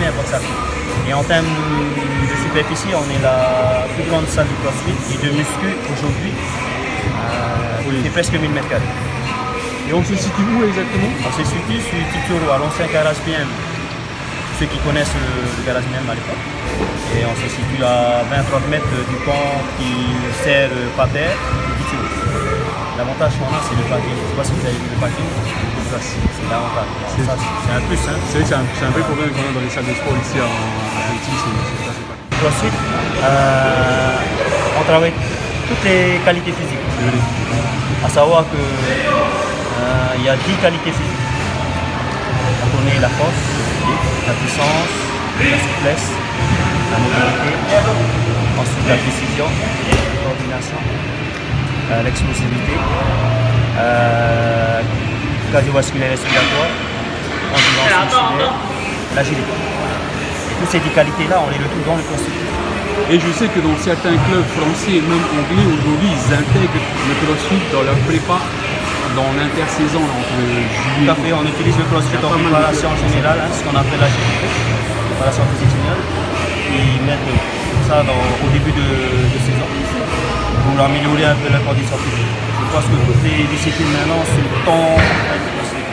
mais pour ça. Et en termes de superficie, on est la plus grande salle du CrossFit et de muscu aujourd'hui. Il fait presque 1000 mètres carrés. Et on se situe où exactement? On se situe sur Tituro, à l'ancien garage BM. Ceux qui connaissent le garage BM à l'époque. Et on se situe à 20-30 mètres du pont qui sert Pater et Tituro. L'avantage qu'on a, c'est le parking. Je ne sais pas si vous avez vu le parking. C'est l'avantage. C'est un plus. Hein. C'est vrai que c'est un vrai problème quand même dans les salles de sport ici à Haïti. CrossFit, on travaille toutes les qualités physiques. À savoir que il y a 10 qualités physiques. On connaît la force, la puissance, la souplesse, la mobilité, ensuite la précision, la coordination, l'explosivité, cardiovasculaire et respiratoire, endurance musculaire, l'agilité. Et toutes ces 10 qualités-là, on les retrouve dans le CrossFit. Et je sais que dans certains clubs français et même anglais, aujourd'hui, ils intègrent le CrossFit dans leur prépa, dans l'intersaison entre juillet. Tout à fait, on utilise le CrossFit en préparation générale, ce qu'on appelle la GPP, préparation physique générale. Ils mettent ça au début de saison pour améliorer un peu la condition physique. Je pense que toutes les disciplines maintenant se tendent avec le CrossFit.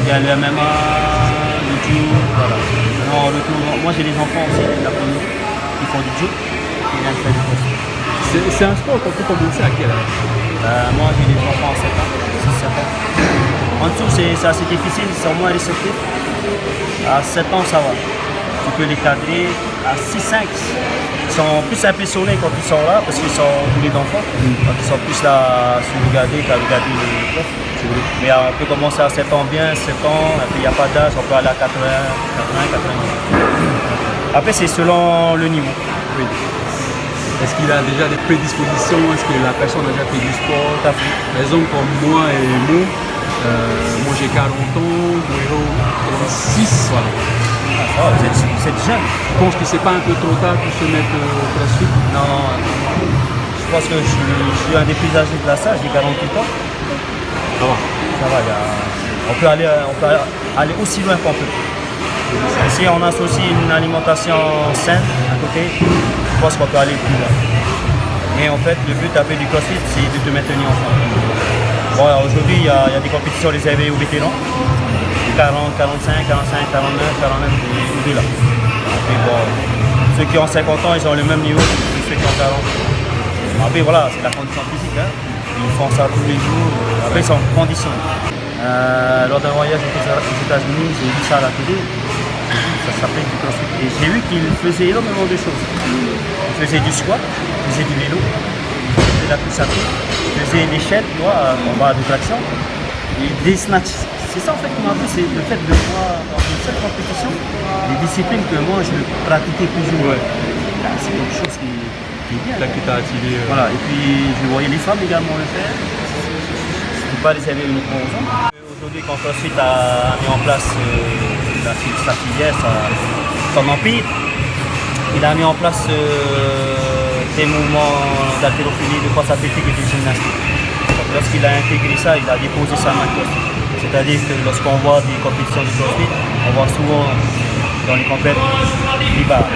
Il y a le MMA, le judo, voilà. Maintenant, moi j'ai des enfants aussi, qui font du judo, qui viennent faire du CrossFit. C'est un sport qu'on peut commencer à quel âge? Moi j'ai des enfants à 7 ans, 6-7 ans. En dessous c'est assez difficile, ils sont moins réceptifs. À 7 ans ça va. Tu peux les cadrer. À 6-5, ils sont plus impressionnés quand ils sont là parce qu'ils sont doués d'enfants. Donc ils sont plus là à se regarder qu'à regarder les profs. Mais on peut commencer à 7 ans bien, 7 ans, et puis il n'y a pas d'âge, on peut aller à 80, 90. Après c'est selon le niveau. Oui. Est-ce qu'il a déjà des prédispositions? Est-ce que la personne a déjà fait du sport? Tout à fait. Par exemple, comme moi et moi j'ai 40 ans, Moiro 36, voilà. Ah, vous êtes jeune. Je pense que c'est pas un peu trop tard pour se mettre au CrossFit? Non, je pense que je suis un des plus âgés de la salle, j'ai 48 ans. Ça va. Ça va, on peut aller aussi loin qu'on peut. Si on associe une alimentation saine à côté, je pense qu'on peut aller plus loin. Mais en fait, le but après du CrossFit, c'est de te maintenir en forme. Bon, aujourd'hui, il y a des compétitions réservées aux vétérans. 40, 45, 45, 49, 49 et au-delà. Et bon, ceux qui ont 50 ans, ils ont le même niveau que ceux qui ont 40. Après, voilà, c'est la condition physique. Hein. Ils font ça tous les jours. Après, ils sont conditionnés. Lors d'un voyage aux États-Unis, j'ai vu ça à la télé. Ça s'appelait du CrossFit. Et j'ai vu qu'ils faisaient énormément de choses. Ils faisaient du squat, ils faisaient du vélo, ils faisaient de la course à pied, ils faisaient l'échelle, tu vois, en bas de traction, et des snatchs. C'est ça en fait qui m'a plu, c'est le fait de voir dans une seule compétition les disciplines que moi je pratiquais plus ou moins. Là, c'est quelque chose qui est bien. Là qui t'a attiré. Voilà, et puis je voyais les femmes également le faire. Je ne peux pas réserver uniquement aux hommes. Aujourd'hui, quand CrossFit a mis en place sa filière, son empire, il a mis en place des mouvements d'haltérophilie, de force athlétique et de gymnastique. Lorsqu'il a intégré ça, il a déposé sa main CrossFit. C'est-à-dire que lorsqu'on voit des compétitions de CrossFit, on voit souvent dans les compétitions les barres,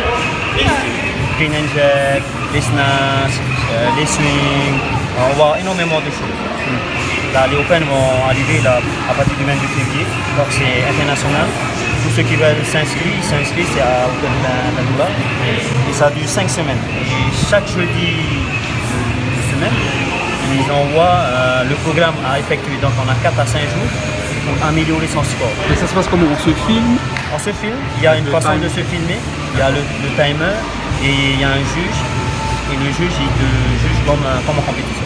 clean and jerk, les snatchs, les swings, on voit énormément de choses. Là, les Open vont arriver là, à partir du 22 février, donc c'est international. Tous ceux qui veulent s'inscrire, ils s'inscrivent, c'est à Open d'Andoula. Et ça dure 5 semaines. Et chaque jeudi de semaine, ils envoient le programme à effectuer. Donc on a 4 à 5 jours pour améliorer son sport. Et ça se passe comment? On se filme? On se filme, il y a une façon de se filmer, il y a le timer et il y a un juge. Et le juge, il te juge comme en compétition.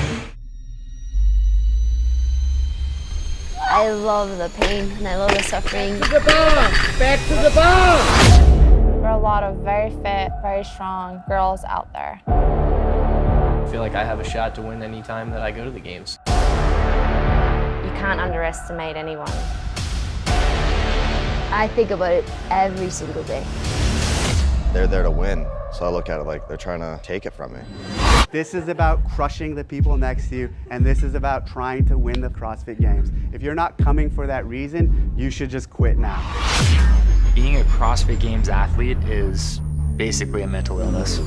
I love the pain and I love the suffering. To the bar! Back to the bar! There are a lot of very fit, very strong girls out there. I feel like I have a shot to win any time that I go to the games. You can't underestimate anyone. I think about it every single day. They're there to win, so I look at it like they're trying to take it from me. This is about crushing the people next to you, and this is about trying to win the CrossFit Games. If you're not coming for that reason, you should just quit now. Being a CrossFit Games athlete is basically a mental illness.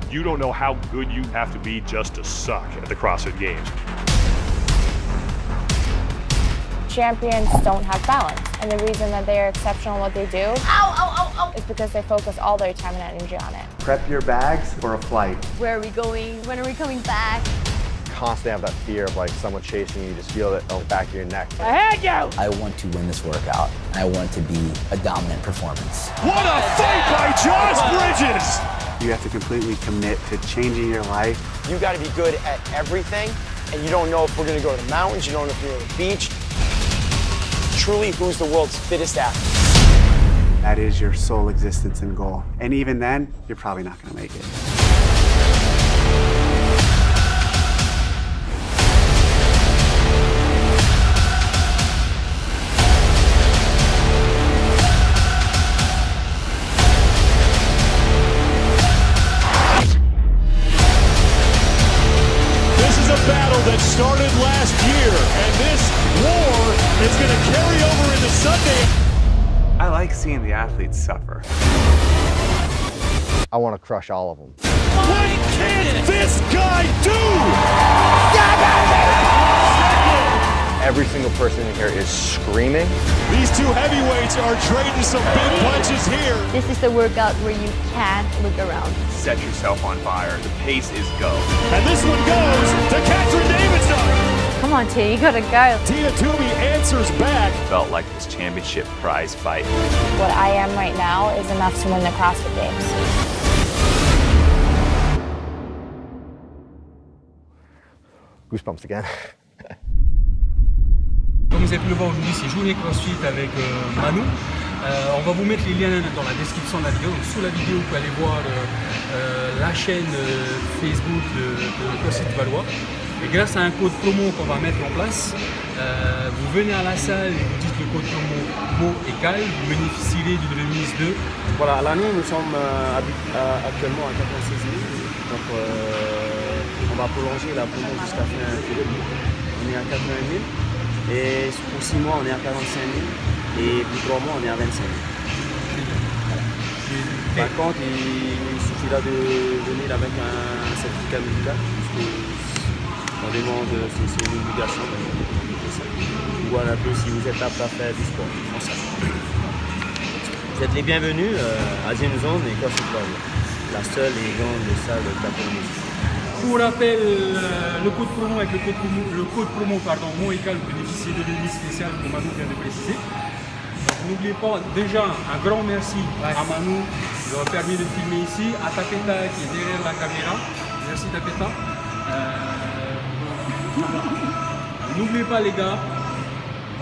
You don't know how good you have to be just to suck at the CrossFit Games. Champions don't have balance, and the reason that they are exceptional at what they do is because they focus all their time and energy on it. Prep your bags for a flight. Where are we going? When are we coming back? Constantly have that fear of like someone chasing you. You just feel it on the back of your neck. I had you! I want to win this workout. I want it to be a dominant performance. What a fight by Josh Bridges! You have to completely commit to changing your life. You got to be good at everything, and you don't know if we're going to go to the mountains, you don't know if you're going to the beach. Truly, who's the world's fittest athlete? That is your sole existence and goal. And even then, you're probably not going to make it. That started last year, and this war is going to carry over into Sunday. I like seeing the athletes suffer. I want to crush all of them. What can this guy do? Every single person in here is screaming. These two heavyweights are trading some big punches here. This is the workout where you can't look around. Set yourself on fire. The pace is go. And this one goes to Katrin Davidson. Come on, T, you gotta go. Tina Toomey answers back. Felt like this championship prize fight. What I am right now is enough to win the CrossFit Games. Goosebumps again. Comme vous avez pu le voir aujourd'hui, c'est Journée CrossFit avec Manu. On va vous mettre les liens dans la description de la vidéo. Donc, sous la vidéo, vous pouvez aller voir la chaîne Facebook de CrossFit Valois. Et grâce à un code promo qu'on va mettre en place, vous venez à la salle et vous dites le code promo MOECAL, vous bénéficierez d'une remise de... Voilà, à l'année, nous sommes actuellement à 96 000. Donc, on va prolonger la promo jusqu'à fin février. On est à 80 000. Et pour 6 mois, on est à 45 000. Et pour 3 mois, on est à 25 000. Voilà. Par contre, il suffira de venir avec un certificat médical. On demande, c'est une obligation de ça. Voir un peu si vous êtes apte à faire du sport. Vous êtes les bienvenus à Gym Zone et CrossFit Valois, la seule et grande salle de la Polynésie. Pour rappel, le code promo avec le code promo MOECAL, vous bénéficiez de remise spéciale que Manu vient de préciser. N'oubliez pas déjà un grand merci à Manu qui nous a permis de filmer ici, à Tapeta qui est derrière la caméra. Merci Tapeta. N'oubliez pas les gars,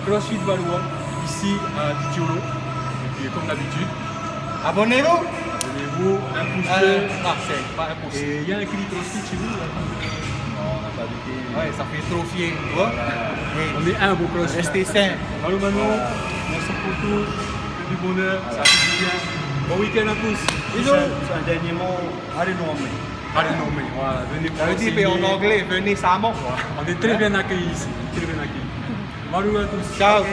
CrossFit Valois ici à Ditiolo. Et puis comme d'habitude, abonnez-vous. Abonnez-vous, un pouce bleu. Ah, c'est pas un pouce. Et il y a un cri CrossFit chez vous là? Non, on n'a pas de thé. Ouais, ça fait trop fier, tu vois. On est un beau CrossFit. Restez sains. Allô Manon, merci pour tout. Que du bonheur, ça fait du bien. Bon week-end à tous. Bisous. C'est un dernier mot, allez nous emmener. Allez non mais voilà, venez pour Ça veut dire en anglais, venez ça monte. On est très bien accueillis ici, très bien accueillis. Salut à tous. Ciao.